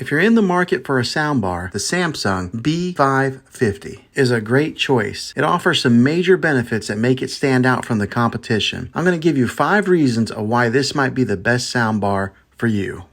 If you're in the market for a soundbar, the Samsung B550 is a great choice. It offers some major benefits that make it stand out from the competition. I'm going to give you 5 reasons of why this might be the best soundbar for you.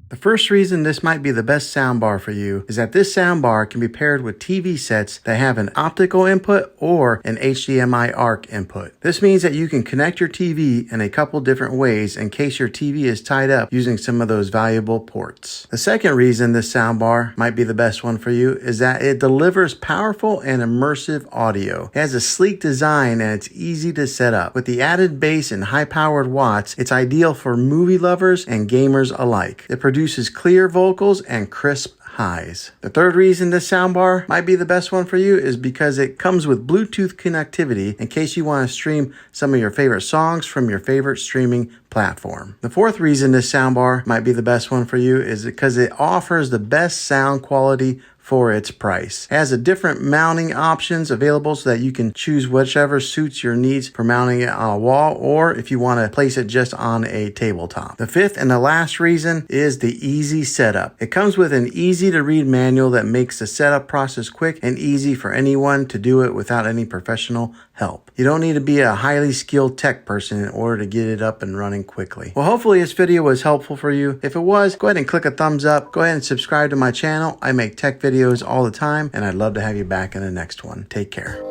The first reason this might be the best soundbar for you is that this soundbar can be paired with TV sets that have an optical input or an HDMI ARC input. This means that you can connect your TV in a couple different ways in case your TV is tied up using some of those valuable ports. The second reason this soundbar might be the best one for you is that it delivers powerful and immersive audio. It has a sleek design and it's easy to set up. With the added bass and high-powered watts, it's ideal for movie lovers and gamers alike. It produces clear vocals and crisp highs. The third reason this soundbar might be the best one for you is because it comes with Bluetooth connectivity in case you want to stream some of your favorite songs from your favorite streaming platform. The fourth reason this soundbar might be the best one for you is because it offers the best sound quality for its price. It has a different mounting options available so that you can choose whichever suits your needs for mounting it on a wall or if you want to place it just on a tabletop. The fifth and the last reason is the easy setup. It comes with an easy to read manual that makes the setup process quick and easy for anyone to do it without any professional help. You don't need to be a highly skilled tech person in order to get it up and running quickly. Well, hopefully this video was helpful for you. If it was, go ahead and click a thumbs up. Go ahead and subscribe to my channel. I make tech videos all the time, and I'd love to have you back in the next one. Take care.